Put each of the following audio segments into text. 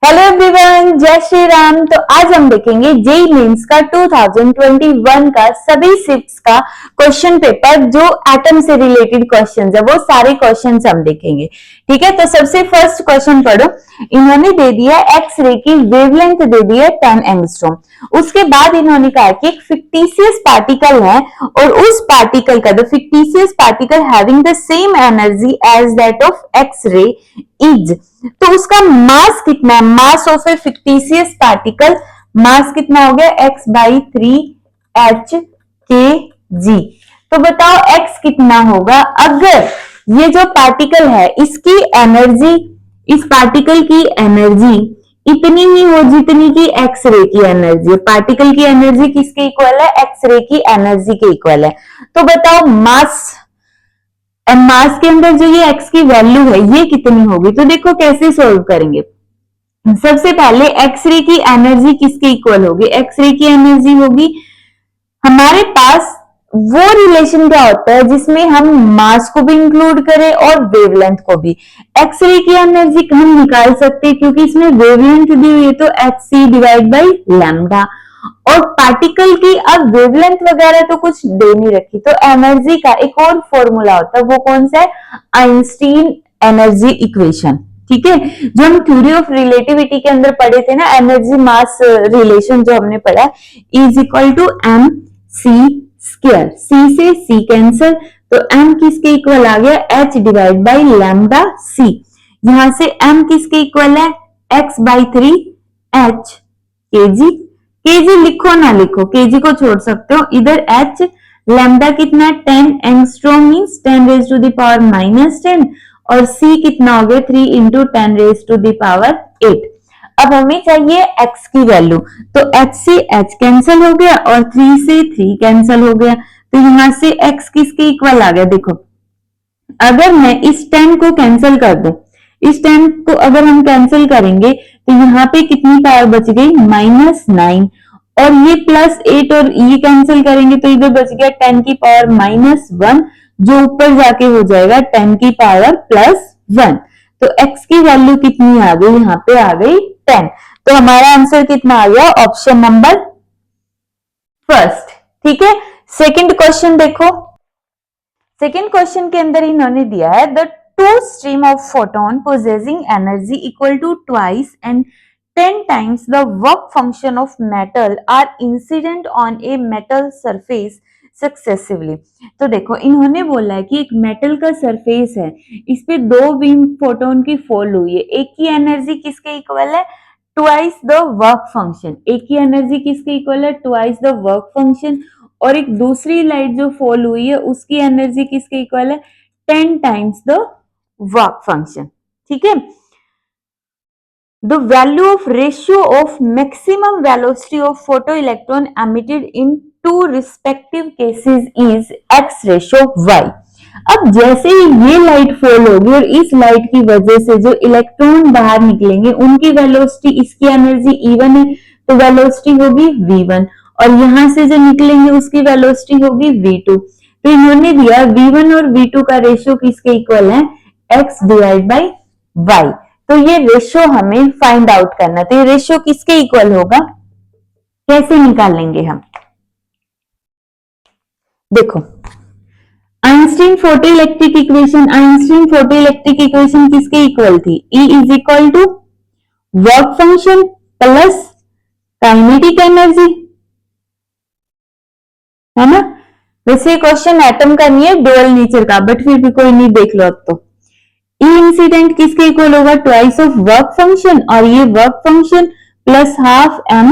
Hello everyone, जय श्री राम। तो आज हम देखेंगे जेईई मेंस का 2021 का सभी शिफ्ट्स का क्वेश्चन पेपर। जो एटम से रिलेटेड क्वेश्चंस है वो सारे क्वेश्चंस हम देखेंगे। ठीक है, तो सबसे फर्स्ट क्वेश्चन पढ़ो। इन्होंने दे दिया एक्स रे की वेवलेंथ दे दी है 10 एंगस्ट्रॉम। उसके बाद इन्होंने कहा कि एक फिक्टिशियस पार्टिकल है और उस पार्टिकल का the fictitious particle having the same energy as that of X ray is. तो उसका मास कितना है? Mass of a fictitious particle, mass कितना हो गया? x by 3 h/kg। तो बताओ x कितना होगा अगर ये जो पार्टिकल है इसकी एनर्जी, इस पार्टिकल की एनर्जी इतनी ही हो जितनी की एक्स रे की एनर्जी। पार्टिकल की एनर्जी किसके इक्वल है? एक्स रे की एनर्जी के इक्वल है। तो बताओ मास के अंदर जो ये x की वैल्यू है ये कितनी होगी? तो देखो कैसे सोल्व करेंगे। सबसे पहले एक्सरे की एनर्जी किसके इक्वल होगी? एक्सरे की एनर्जी होगी, हमारे पास वो रिलेशन क्या होता है जिसमें हम मास को भी इंक्लूड करें और वेवलेंथ को भी। एक्सरे की एनर्जी हम निकाल सकते हैं क्योंकि इसमें वेवलेंथ दी हुई है, तो hc डिवाइड बाई लैम्डा। और पार्टिकल की अब वेवलेंथ वगैरह तो कुछ दे नहीं रखी, तो एनर्जी का एक और फॉर्मूला होता है, वो कौन सा है? Einstein energy equation. ठीक है, जो हम थ्योरी ऑफ रिलेटिविटी के अंदर पढ़े थे ना, एनर्जी मास रिलेशन जो हमने पढ़ा, is equal to M C square. C से सी कैंसल, तो एम किसके इक्वल आ गया? H divide by lambda C. यहां से एम किसके इक्वल है? X by 3 h/kg। केजी लिखो ना लिखो, केजी को छोड़ सकते हो इधर। एच लैम्डा कितना है? 10 angstrom means 10 raise to the power -10, और c कितना हो गया? 3 into 10 raise to the power 8। अब हमें चाहिए x की वैल्यू, तो h से h कैंसिल हो गया और 3 से 3 कैंसिल हो गया, तो यहां से x किसके इक्वल आ गया? देखो, अगर मैं इस 10 को कैंसिल कर दूं, इस 10 को अगर हम कैंसिल करेंगे तो यहाँ पे कितनी पावर बच गई? -9, और ये +8 और ये कैंसिल करेंगे तो इधर बच गया 10 की पावर -1, जो ऊपर जाके हो जाएगा 10 की पावर +1। तो x की वैल्यू कितनी आ गई? यहाँ पे आ गई 10। तो हमारा आंसर कितना आ गया? Option number first. ठीक है, सेकंड क्वेश्चन देखो। सेकेंड क्वेश्चन के अंदर इन्होंने दिया है the two stream of photon possessing energy equal to twice and 10 times the work function of metal are incident on a metal surface successively. तो देखो, इन्होंने बोला है कि एक मेटल का सरफेस है, इस पे दो बीम फोटोन की फॉल हुई है, एक की एनर्जी किसके इक्वल है? Twice the work function. एक की एनर्जी किसके इक्वल है? Twice the work function. और एक दूसरी लाइट जो फॉल हुई है उसकी एनर्जी किसके इक्वल है? 10 times द वर्क फंक्शन। ठीक है, the value of ratio of maximum velocity of photoelectron emitted in two respective cases is x ratio y। अब जैसे ही ये लाइट फॉल होगी और इस लाइट की वजह से जो इलेक्ट्रॉन बाहर निकलेंगे उनकी वेलोसिटी, इसकी एनर्जी E1 है तो वेलोसिटी होगी V1, और यहां से जो निकलेंगे उसकी वेलोसिटी होगी V2। तो इन्होंने दिया V1 और V2 का रेशियो किसके इक्वल है? x divide by y। तो ये रेशियो हमें फाइंड आउट करना है। तो ये रेशियो किसके इक्वल होगा? कैसे निकालेंगे हम? देखो, Einstein photoelectric equation, Einstein photoelectric equation किसके इक्वल थी? E is equal to work function plus kinetic energy, है ना? वैसे क्वेश्चन एटम का नहीं है, डुअल नेचर का, बट फिर भी कोई नहीं, देख लो अब तो। E इंसिडेंट किसके इक्वल होगा? ट्वाइस ऑफ वर्क फंक्शन, और ये work function plus half m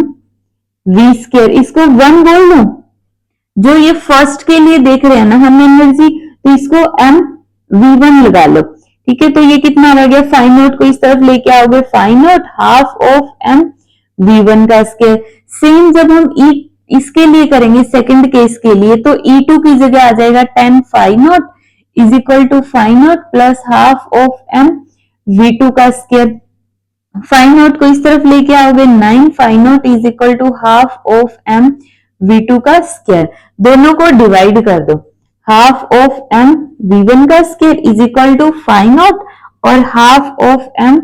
v square. इसको 1 बोल दो, जो ये फर्स्ट के लिए देख रहे हैं ना हम एनर्जी, तो इसको m v1 लगा लो। ठीक है, तो ये कितना रह गया? फाइव नोट को इस तरफ लेके आओगे, five note half of m v1 का स्क्वायर। सेम जब हम इसके लिए करेंगे सेकंड केस के लिए, तो E2 की जगह आ जाएगा 10 five naught is equal to five naught plus half of m v2 का स्क्वायर। फाइव नोट को इस तरफ लेके आओगे, 9 five naught is equal to half of m v2 का स्क्वायर। दोनों को डिवाइड कर दो, हाफ ऑफ m v1 का square is equal to five naught और हाफ ऑफ m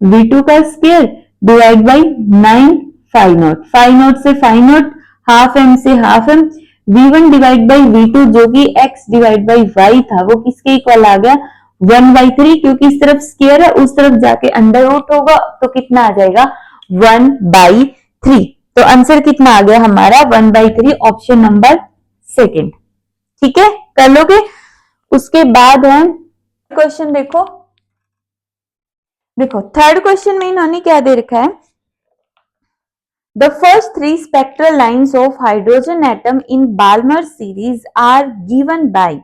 v2 का square divide by 9 five naught, five naught से five naught, half m से half m, v1 divide by v2 जो कि x divide by y था वो किसके equal आ गया 1/3, क्योंकि इस तरफ स्क्वायर है उस तरफ जाके अंडर रूट होगा तो कितना आ जाएगा 1/3। तो आंसर कितना आ गया हमारा 1/3, ऑप्शन नंबर सेकंड। ठीक है, कर लोगे। उसके बाद है क्वेश्चन, देखो देखो थर्ड क्वेश्चन में इन्होंने क्या दे रखा है, The first three spectral lines of hydrogen atom in Balmer series are given by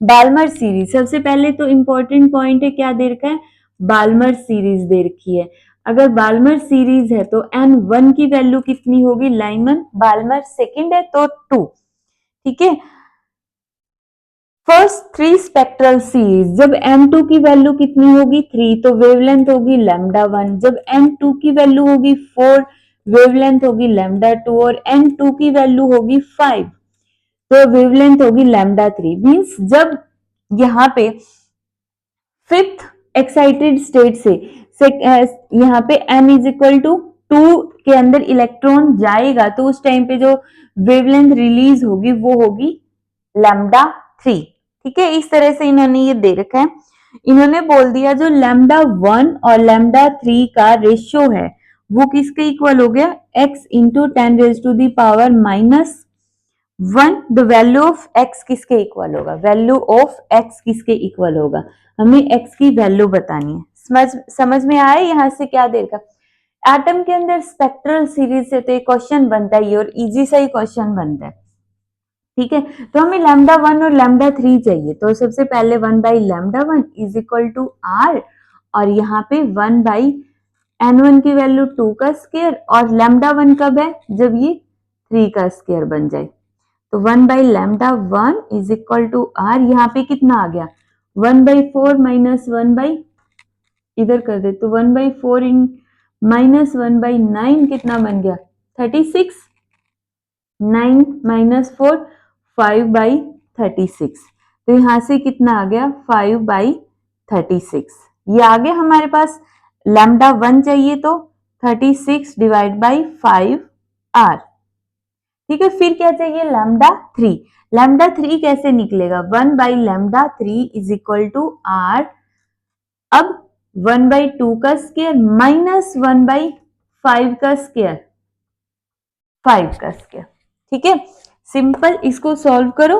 Balmer series. सबसे पहले तो इंपॉर्टेंट पॉइंट है, क्या दे रखा है बाल्मर सीरीज दे रखी है। अगर बाल्मर सीरीज है तो N1 की वैल्यू कितनी होगी, लाइमन बाल्मर सेकंड है तो 2। ठीक है, फर्स्ट थ्री स्पेक्ट्रल सीरीज, जब M2 की वैल्यू कितनी होगी 3 तो वेवलेंथ होगी लैम्डा 1, जब M2 की वैल्यू होगी 4 वेवलेंथ होगी लैम्डा 2, और N2 की वैल्यू होगी 5 तो वेवलेंथ होगी लैम्डा 3। मींस जब यहाँ पे फिफ्थ एक्साइटेड स्टेट से यहाँ पे n इज इक्वल टू 2 के अंदर इलेक्ट्रॉन जाएगा तो उस टाइम पे जो वेवलेंथ रिलीज होगी वो होगी लैम्डा 3। ठीक है, इस तरह से इन्होंने ये दे रखा है। इन्होंने बोल दिया जो लैम्डा 1 और लैम्डा 3 का रेशियो है वो किसके इक्वल हो गया x into 10 raise to the power minus 1। The value of x किसके इक्वल होगा, वैल्यू ऑफ x किसके इक्वल होगा, हमें x की वैल्यू बतानी है। समझ में आया यहाँ से क्या दे रखा, एटम के अंदर स्पेक्ट्रल सीरीज से तो एक क्वेश्चन बनता है और इजी सा ही क्वेश्चन बनता है। ठीक है, तो हमें लैम्डा 1 और लैम्डा 3 चाहिए, तो सबसे पहले 1 by lambda 1 is equal to r, और यहाँ पे 1 बाई n1 की वैल्यू 2 का स्क्वायर, और लैम्डा 1 कब है जब ये 3 का स्क्वायर बन जाए, तो 1 by lambda 1 is equal to r। यहाँ पे कितना आ गया 1/4 माइनस 1 बाई, इधर कर दे तो 1/4 इन माइनस 1/9 कितना बन गया 36, 9 माइनस 4 5/36, तो यहां से कितना आ गया 5/36। ये आ गया हमारे पास, लैम्डा 1 चाहिए तो 36 डिवाइड बाई 5r। ठीक है, फिर क्या चाहिए लैम्डा 3। लैम्डा 3 कैसे निकलेगा 1 by lambda 3 is equal to r, अब 1/2 का स्क्वायर माइनस 1/5 का स्क्वायर, 5 का स्क्वायर। ठीक है, सिंपल, इसको सॉल्व करो।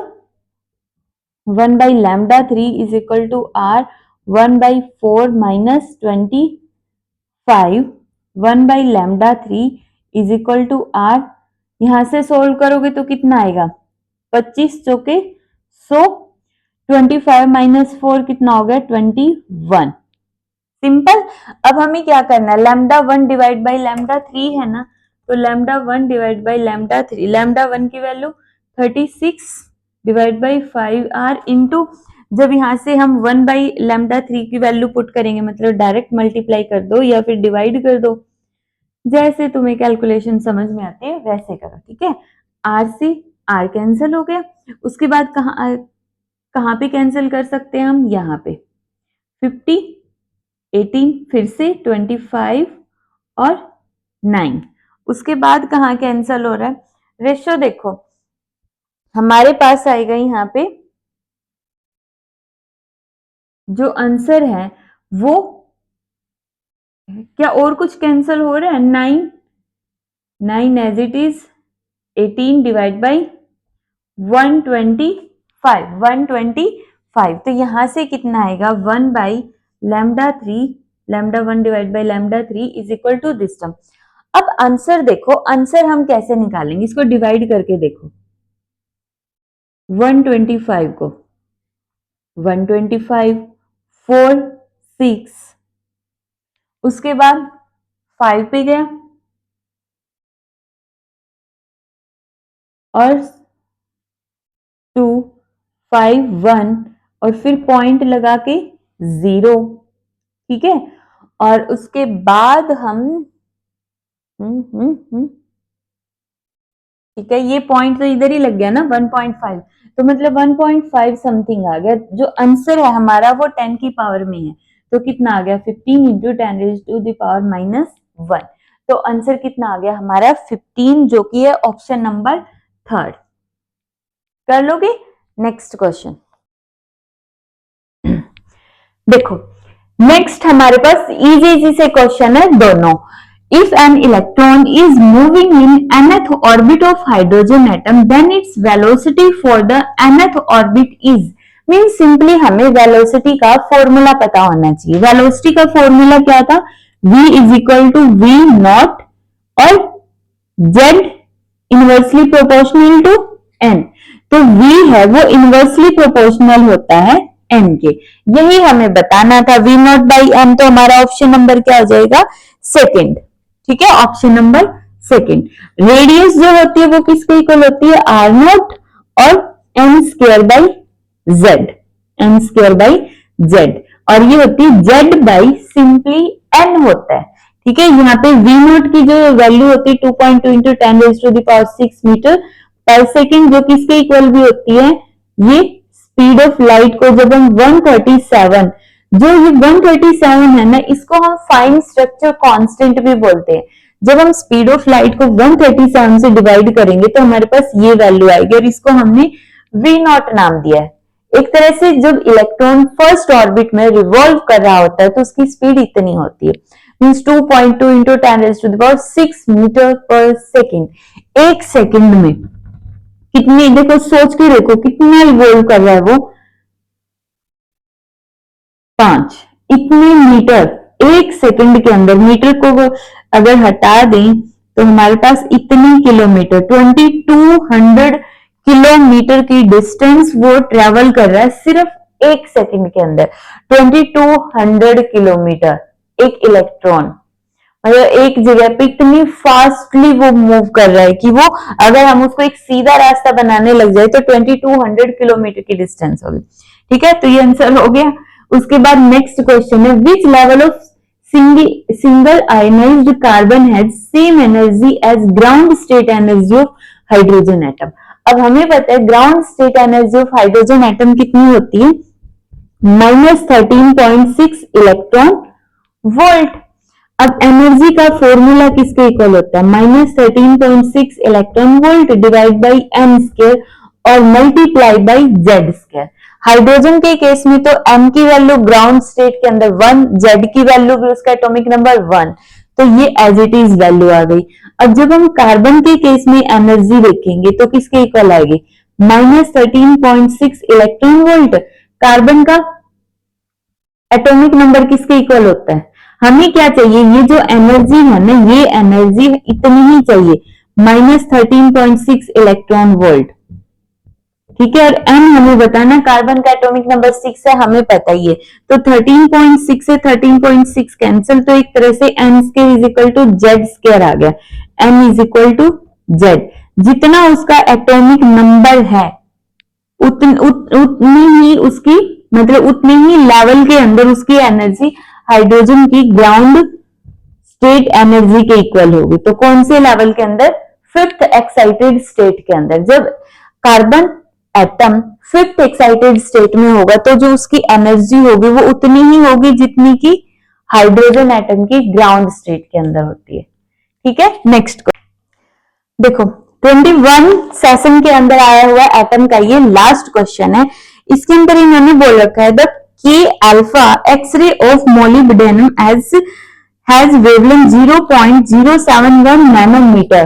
1 by lambda 3 is equal to r 1/4 minus 25, 1 by lambda 3 is equal to r, यहां से सोल्व करोगे तो कितना आएगा 25 चौके 100, 25 माइनस 4 कितना हो गया 21। सिंपल। अब हमें क्या करना है, लैम्डा 1 डिवाइड बाई लैम्डा 3 है ना, तो lambda 1 divide by lambda 3, lambda 1 की value 36 divide by 5r into, जब यहां से हम 1 बाई लैम्डा 3 की वैल्यू पुट करेंगे मतलब डायरेक्ट मल्टीप्लाई कर दो या फिर डिवाइड कर दो, जैसे तुम्हें कैलकुलेशन समझ में आती है वैसे करो। ठीक है, आर से आर कैंसिल हो गया, उसके बाद कहाँ पे कैंसिल कर सकते हैं हम, यहाँ पे 50, 18, फिर से 25 और 9, उसके बाद कहाँ कैंसिल हो रहा है, रेशियो देखो हमारे पास आएगा यहाँ पे जो आंसर है वो क्या और कुछ कैंसिल हो रहा है, 9 as it is, 18 divide by 125, तो यहां से कितना आएगा 1 by lambda 3, lambda 1 divide by lambda 3 is equal to this term. अब आंसर देखो, आंसर हम कैसे निकालेंगे, इसको डिवाइड करके देखो, 125 को 125 4 6, उसके बाद 5 पे गया और 2 5 1 और फिर पॉइंट लगा के 0। ठीक है, और उसके बाद हम ठीक है, ये पॉइंट तो इधर ही लग गया ना 1.5, तो मतलब 1.5 समथिंग आ गया, जो आंसर है हमारा वो 10 की पावर में है, तो कितना आ गया 15 into 10 raise to the power minus 1। तो आंसर कितना आ गया हमारा 15, जो कि है ऑप्शन नंबर 3। कर लोगे? नेक्स्ट क्वेश्चन देखो, नेक्स्ट हमारे पास इजी इजी से क्वेश्चन है दोनों। If an electron is moving in nth orbit of hydrogen atom then its velocity for the nth orbit is, mean simply हमें वेलोसिटी का फॉर्मूला पता होना चाहिए। वेलोसिटी का फॉर्मूला क्या था? v is equal to v naught और z inversely proportional to n। तो v है वो इनवर्सली प्रोपोर्शनल होता है n के, यही हमें बताना था। v नॉट बाई n, तो हमारा ऑप्शन नंबर क्या हो जाएगा? सेकंड। ठीक है, ऑप्शन नंबर सेकंड। रेडियस जो होती है वो किसके इक्वल होती है? r नॉट और n square by z, n square by z, और ये होती है z बाई सिंपली n होता है। ठीक है, यहाँ पे v नॉट की जो वैल्यू होती है 2.2 इंटू 10⁻⁶ मीटर पर सेकेंड, जो किसके इक्वल भी होती है? ये स्पीड ऑफ लाइट को जब हम 137, जो ये 137 है ना, इसको हम फाइन स्ट्रक्चर कांस्टेंट भी बोलते हैं। जब हम स्पीड ऑफ लाइट को 137 से डिवाइड करेंगे तो हमारे पास ये वैल्यू आएगी, और इसको हमने v नॉट नाम दिया है। एक तरह से जब इलेक्ट्रॉन फर्स्ट ऑर्बिट में रिवॉल्व कर रहा होता है तो उसकी स्पीड इतनी होती है, मीन्स 2.2 इंटू 10⁶ मीटर पर सेकेंड। एक सेकेंड में कितनी, देखो सोच के देखो कितना रिवॉल्व कर रहा है वो, 5 इतने मीटर एक सेकंड के अंदर। मीटर को अगर हटा दें तो हमारे पास इतने किलोमीटर, 2200 किलोमीटर की डिस्टेंस वो ट्रेवल कर रहा है सिर्फ एक सेकंड के अंदर। 2200 किलोमीटर एक इलेक्ट्रॉन, मतलब एक जगह पे इतनी फास्टली वो मूव कर रहा है कि वो, अगर हम उसको एक सीधा रास्ता बनाने लग जाए तो 2200 किलोमीटर की डिस्टेंस होगी। ठीक है, तो ये आंसर हो गया। उसके बाद नेक्स्ट क्वेश्चन है, which level of single ionised carbon has same energy as ground state energy of hydrogen atom. अब हमें पता है ground state energy of hydrogen atom कितनी होती है? -13.6 इलेक्ट्रॉन वोल्ट। अब एनर्जी का फॉर्मूला किसके इक्वल होता है? -13.6 electron volt divide by m square और multiply by z square. Hydrogen के केस में तो m की वैल्यू ग्राउंड स्टेट के अंदर 1, z की वैल्यू भी उसका एटॉमिक नंबर 1, तो ये एज इट इज वैल्यू आ गई। अब जब हम कार्बन के केस में एनर्जी देखेंगे तो किसके इक्वल आएगी? -13.6 इलेक्ट्रॉन वोल्ट। कार्बन का एटॉमिक नंबर किसके इक्वल होता है? हमें क्या चाहिए? ये जो एनर्जी है ना, ये एनर्जी इतनी ही चाहिए, -13.6 इलेक्ट्रॉन वोल्ट। ठीक है, और m हमें बताना, कार्बन का एटॉमिक नंबर 6 है, हमें पता ही है, तो 13.6 से 13.6 कैंसिल, तो एक तरह से n square is equal to z square आ गया। m is equal to z, जितना उसका एटॉमिक नंबर है उतनी ही उसकी, मतलब उतने ही लेवल के अंदर उसकी एनर्जी हाइड्रोजन की ग्राउंड स्टेट एनर्जी के इक्वल होगी। तो कौन से लेवल के अंदर? 5th एक्साइटेड स्टेट के अंदर। जब carbon atom 5th excited state में होगा तो जो उसकी एनर्जी होगी वो उतनी ही होगी जितनी की हाइड्रोजन एटम की ग्राउंड स्टेट के अंदर होती है। ठीक है, नेक्स्ट देखो 21 सेशन के अंदर आया हुआ एटम का ये लास्ट क्वेश्चन है। इसके अंदर इन्होंने बोल रखा है the K alpha X ray of molybdenum has wavelength 0.071 nanometre.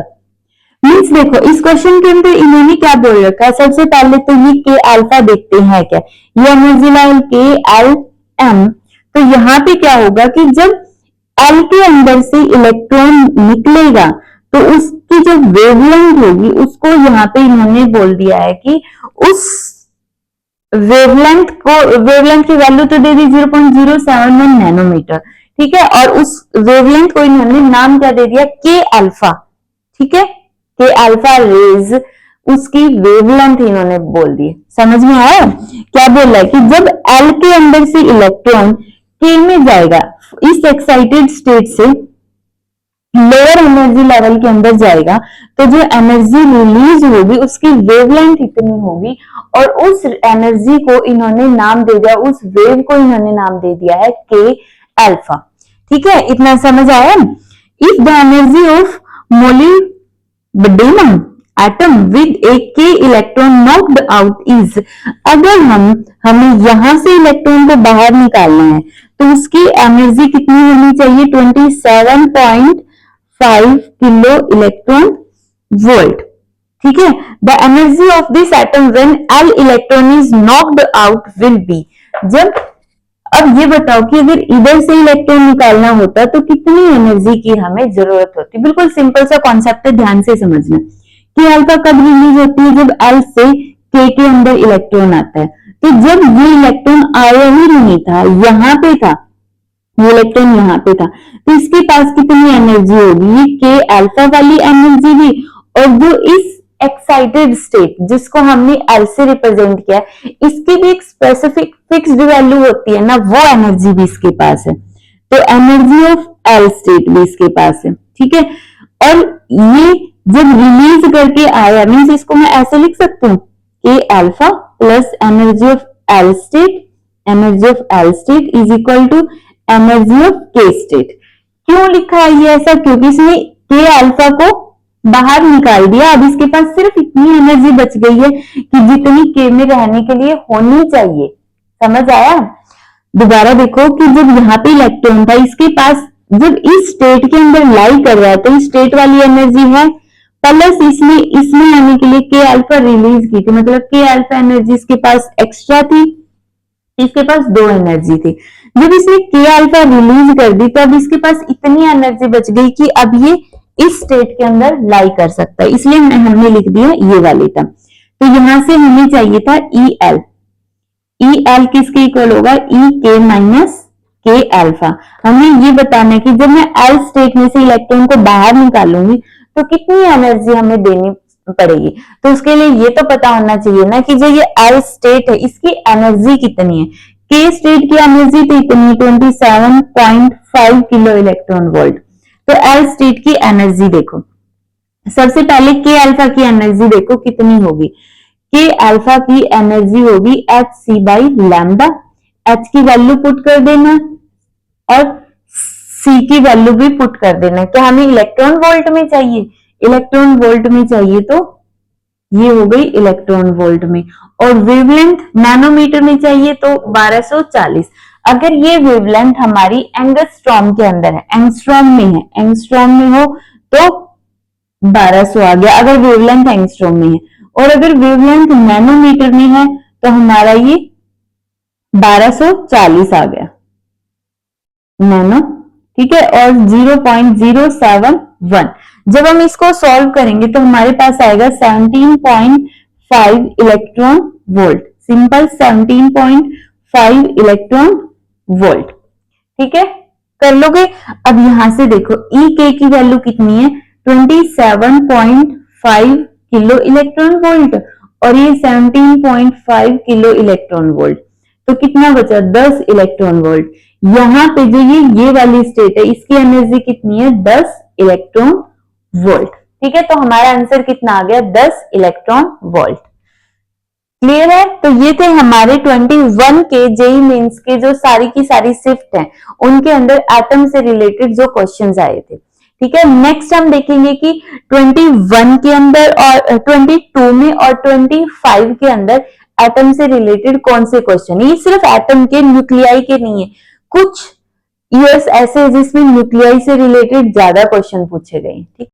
Means देखो इस क्वेश्चन के अंदर इन्होंने क्या बोल रखा है? सबसे पहले तो ये के अल्फा देखते हैं क्या, ये एनर्जी लेवल के एल एम। तो यहाँ पे क्या होगा कि जब एल के अंदर से इलेक्ट्रॉन निकलेगा तो उसकी जो वेवलेंथ होगी उसको यहाँ पे इन्होंने बोल दिया है कि उस वेवलेंथ की वैल्यू तो दे दी 0.071 नैनोमीटर। ठीक है, और उस वेवलेंथ को इन्होंने नाम क्या दे दिया? के अल्फा। ठीक है, के अल्फा रेज उसकी वेवलेंथ इन्होंने बोल दी। समझ में आया क्या बोल रहा है? कि जब एल के अंदर से इलेक्ट्रॉन के में जाएगा, इस एक्साइटेड स्टेट से लोअर एनर्जी लेवल के अंदर जाएगा, तो जो एनर्जी रिलीज होगी उसकी वेवलेंथ इतनी होगी, और उस एनर्जी को इन्होंने नाम दे दिया, उस वेव को इन्होंने नाम दे दिया है के अल्फा। ठीक है, इतना समझ आया? If the energy of molybdenum atom with a K electron knocked out is, अगर हमें यहां से इलेक्ट्रॉन को बाहर निकालना है तो उसकी एनर्जी कितनी होनी चाहिए? 27.5 किलो इलेक्ट्रॉन वोल्ट। ठीक है, the energy of this atom when L electron is knocked out will be, जब, अब ये बताओ कि अगर इधर से इलेक्ट्रॉन निकालना होता तो कितनी एनर्जी की हमें जरूरत होती? बिल्कुल सिंपल सा कॉन्सेप्ट है, ध्यान से समझना कि अल्फा कब रिलीज होती है? जब एल से के अंदर इलेक्ट्रॉन आता है। तो जब ये इलेक्ट्रॉन आया ही नहीं था, यहाँ पे था, ये इलेक्ट्रॉन यहाँ पे था, तो इसके पास कितनी एनर्जी होगी? ये के अल्फा वाली एनर्जी भी, और जो इस एक्साइटेड स्टेट जिसको हमने एल से रिप्रेजेंट किया, इसकी भी एक स्पेसिफिक फिक्स्ड वैल्यू होती है ना, वो एनर्जी भी इसके पास है। तो एनर्जी ऑफ एल स्टेट भी इसके पास है। ठीक है, और ये जब रिलीज करके आया, मीन्स इसको मैं ऐसे लिख सकता हूँ कि alpha plus energy of L state, energy of L state is equal to energy of K state. क्यों लिखा है ये ऐसा? क्योंकि इसने के अल्फा को बाहर निकाल दिया, अब इसके पास सिर्फ इतनी एनर्जी बच गई है कि जितनी के में रहने के लिए होनी चाहिए। समझ आया? दोबारा देखो कि जब यहाँ पे इलेक्ट्रॉन था, इसके पास जब इस स्टेट के अंदर लाई कर रहा है तो इस स्टेट वाली एनर्जी है, प्लस इसमें आने के लिए के अल्फा रिलीज की थी, मतलब के अल्फा एनर्जी इसके पास एक्स्ट्रा थी, इसके पास 2 एनर्जी थी। जब इसने के अल्फा रिलीज कर दी तो अब इसके पास इतनी एनर्जी बच गई कि अब ये इस स्टेट के अंदर लाई कर सकता है, इसलिए हमने लिख दिया ये वाली टर्म। तो यहां से हमें चाहिए था ई एल, ई एल किसके इक्वल होगा? ई के माइनस के अल्फा। हमें ये बताना है कि जब मैं एल स्टेट में से इलेक्ट्रॉन को बाहर निकालूंगी तो कितनी एनर्जी हमें देनी पड़ेगी। तो उसके लिए ये तो पता होना चाहिए ना कि जो ये एल स्टेट है इसकी एनर्जी कितनी है। के स्टेट की एनर्जी तो इतनी 27.5 किलो इलेक्ट्रॉन वोल्ट। तो एल स्टेट की एनर्जी देखो, सबसे पहले के अल्फा की एनर्जी देखो कितनी होगी। के अल्फा की एनर्जी होगी H C by lambda. H की वैल्यू पुट कर देना और सी की वैल्यू भी पुट कर देना। क्या हमें इलेक्ट्रॉन वोल्ट में चाहिए? इलेक्ट्रॉन वोल्ट में चाहिए, तो ये हो गई इलेक्ट्रॉन वोल्ट में। और वेवलेंथ नैनोमीटर में चाहिए तो 1240। अगर ये वेवलेंथ हमारी एंगस्ट्रॉम के अंदर है, एंगस्ट्रॉम में है, एंगस्ट्रॉम में हो तो 1200 आ गया अगर वेवलेंथ एंगस्ट्रॉम में है, और अगर वेवलेंथ नैनोमीटर में है तो हमारा ये 1240 आ गया नैनो। ठीक है, और 0.071। जब हम इसको सॉल्व करेंगे तो हमारे पास आएगा 17.5 electron volt. Simple 17.5 electron volt. ठीक है, कर लोगे? अब यहां से देखो ई के की वैल्यू कितनी है? 27.5 किलो इलेक्ट्रॉन वोल्ट, और ये 17.5 किलो इलेक्ट्रॉन वोल्ट, तो कितना बचा? 10 इलेक्ट्रॉन वोल्ट। यहाँ पे जो ये वाली स्टेट है इसकी एनर्जी कितनी है? 10 इलेक्ट्रॉन वोल्ट। ठीक है, तो हमारा आंसर कितना आ गया? 10 इलेक्ट्रॉन वोल्ट। क्लियर है? तो ये थे हमारे 21 के जेई मेंस के जो सारी की सारी शिफ्ट हैं, उनके अंदर एटम से रिलेटेड जो क्वेश्चंस आए थे। ठीक है, नेक्स्ट हम देखेंगे कि 21 के अंदर और 22 में और 25 के अंदर एटम से रिलेटेड कौन से क्वेश्चन है। ये सिर्फ एटम के, न्यूक्लियाई के नहीं है। कुछ ईयर्स ऐसे जिसमें न्यूक्लियाई से रिलेटेड ज्यादा क्वेश्चन पूछे गए। ठीक।